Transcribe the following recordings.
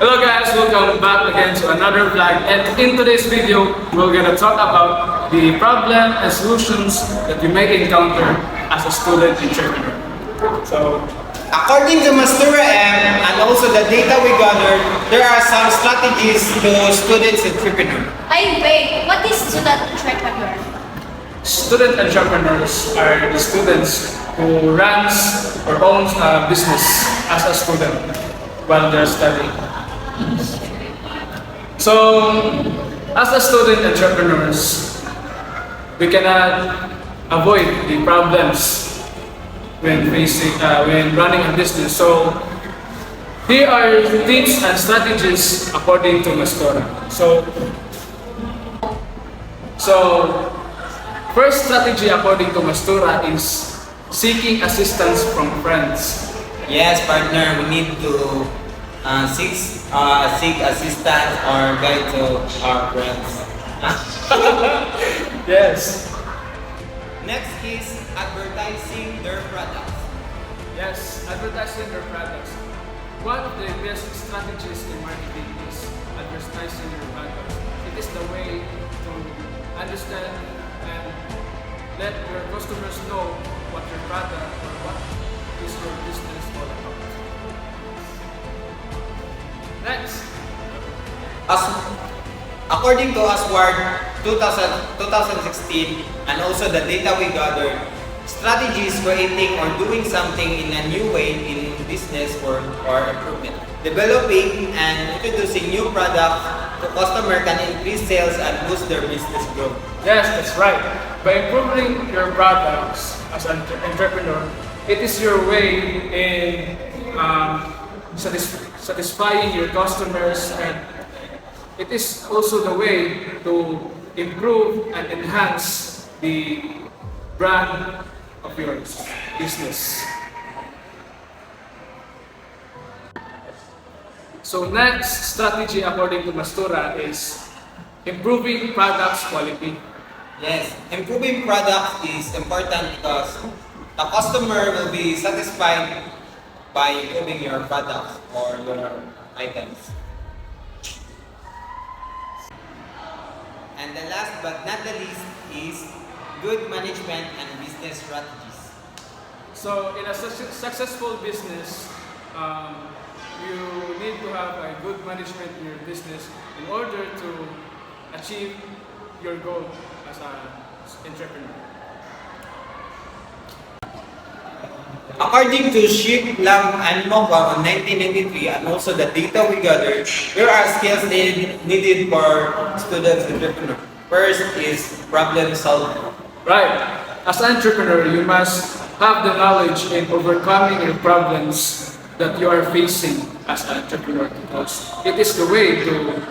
Hello guys, welcome back again to another vlog, and in today's video, we're gonna talk about the problem and solutions that you may encounter as a student entrepreneur. So, According to Mastura M and also the data we gathered, there are some strategies to students entrepreneur. Ay, wait, what is student entrepreneur? student entrepreneurs are the students who runs or owns a business as a student while they're studying. So, as a student entrepreneurs, we cannot avoid the problems when when running a business. So, here are tips and strategies according to Mastora. So, first strategy according to Mastura is seeking assistance from friends. Yes, partner, we need to seek assistance or guide to our friends. Yes. Next is advertising their products. Yes, advertising your products. One of the best strategies in marketing is advertising your products. It is the way to understand and let your customers know what your product or what is your business all about. Next, As according to Asward 2016 and also the data we gathered, strategies creating or doing something in a new way in business or improvement. Developing and introducing new products to customer can increase sales and boost their business growth. yes, that's right. By improving your products as an entrepreneur, it is your way in satisfying your customers, and it is also the way to improve and enhance the brand of your business. So next strategy according to Mastura is improving products quality. Yes, improving product is important because the customer will be satisfied by improving your products or your items. And the last but not the least is good management and business strategies. So in a successful business, you need to have a good management in your business in order to achieve your goal as an entrepreneur. According to Ship, Lam, and Mokwa on 1993 and also the data we gathered, there are skills needed for students entrepreneur. First is problem solving. Right. As an entrepreneur, you must have the knowledge in overcoming your problems that you are facing as an entrepreneur, because it is the way to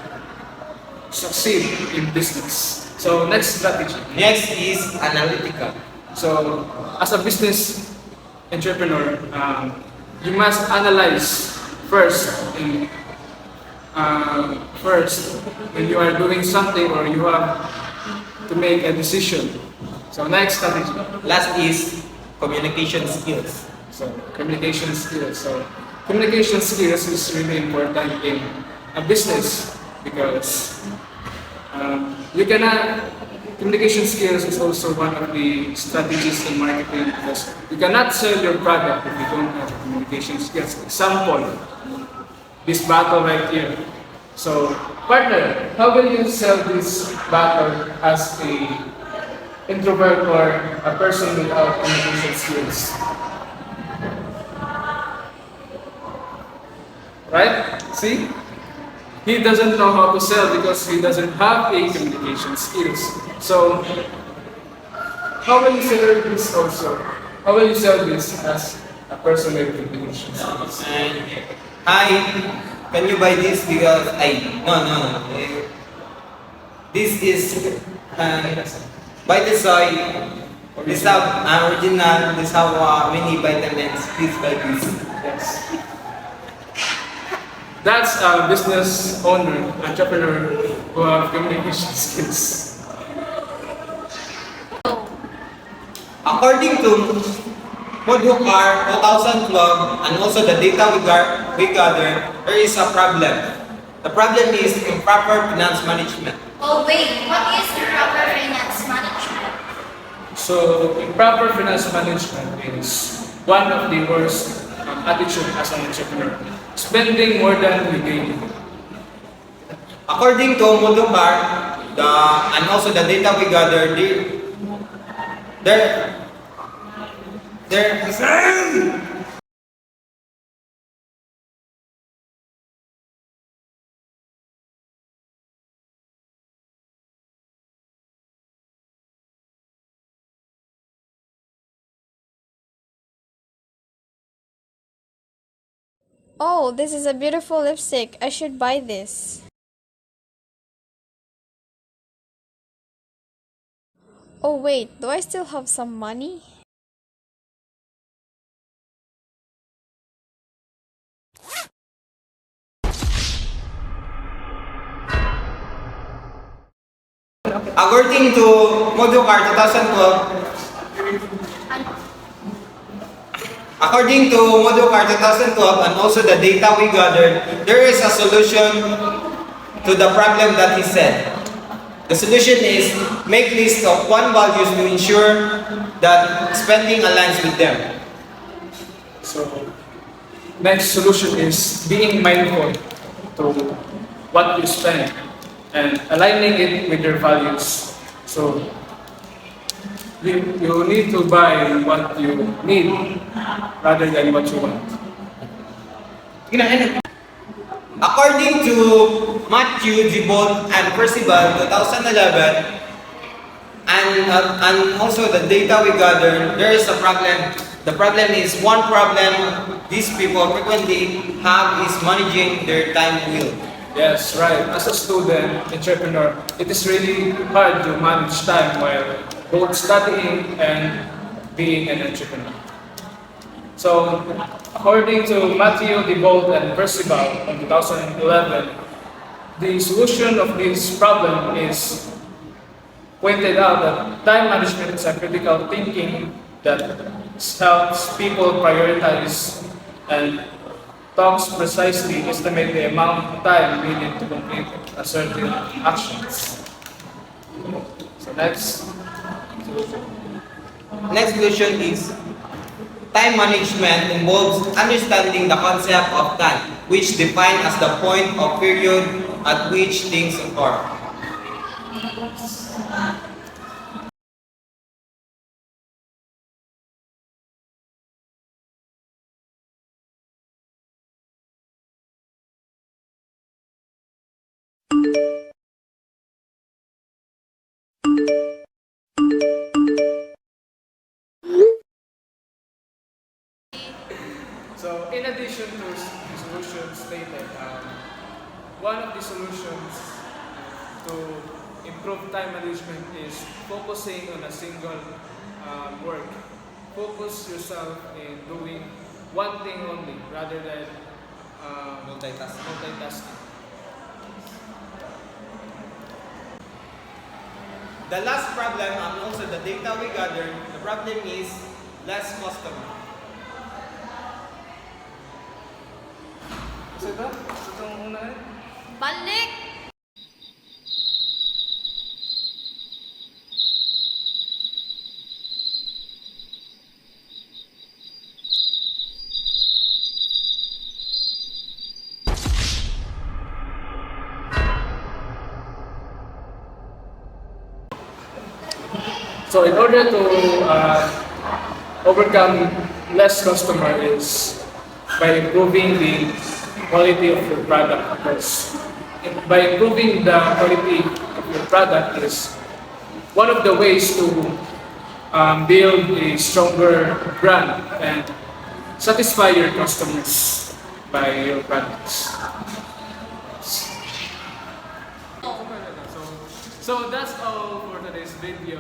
succeed in business. So next strategy. Next is analytical. So as a business entrepreneur, you must analyze first when you are doing something or you have to make a decision. So next strategy. Last is communication skills. So communication skills. So communication skills is really important in a business because you cannot. Communication skills is also one of the strategies in marketing because you cannot sell your product if you don't have communication skills. Example, this bottle right here. So, partner, how will you sell this bottle as a introvert or a person without communication skills? Right? See? He doesn't know how to sell because he doesn't have a communication skills. So, how will you sell this also? How will you sell this as a person with communication skills? And hi, can you buy this because no. This is buy the soy. This have original. This have many vitamins. Please buy this. Yes. That's a business owner, entrepreneur who have communication skills. According to Podhookar 2012 and also the data we gathered, there is a problem. The problem is improper finance management. Oh wait, what is improper finance management? So, improper finance management is one of the worst attitude as an entrepreneur. Spending more than we gain. According to Moducar, and also the data we gathered, there Oh, this is a beautiful lipstick. I should buy this. Oh, wait, do I still have some money? according to Moducar 2012, according to Moducar 2012 and also the data we gathered, there is a solution to the problem that he said. The solution is make list of 1 values to ensure that spending aligns with them. So, next solution is being mindful to what you spend and aligning it with your values. So, you need to buy what you need rather than what you want. According to Matthew, Gibbon, and Percival 2011, and also the data we gathered, there is a problem. The problem is one problem these people frequently have is managing their time well. Yes, right. As a student, entrepreneur, it is really hard to manage time while both studying and being an entrepreneur. So, according to Matthew, DeBolt, and Percival in 2011, the solution of this problem is pointed out that time management is a critical thinking that helps people prioritize and talks precisely estimate the amount of time needed to complete a certain actions. So next solution. Next solution is time management involves understanding the concept of time, which defined as the point of period at which things occur. So in addition to the solutions stated, one of the solutions to improve time management is focusing on a single work. Focus yourself in doing one thing only rather than multitasking. The last problem, and also the data we gathered, the problem is less customer. So ito? Itong una rin? Balik! So in order to overcome less customer is by improving the quality of your product. Because by improving the quality of your product is one of the ways to build a stronger brand and satisfy your customers by your products. So that's all for today's video.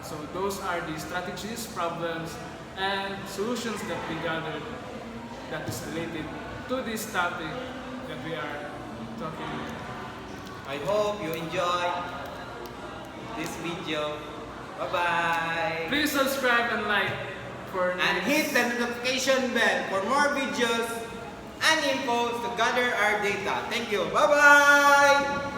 So those are the strategies, problems, and solutions that we gathered that is related to this topic that we are talking about. I hope you enjoyed this video. Bye-bye. Please subscribe and like for And hit the notification bell for more videos and info to gather our data. Thank you. Bye-bye!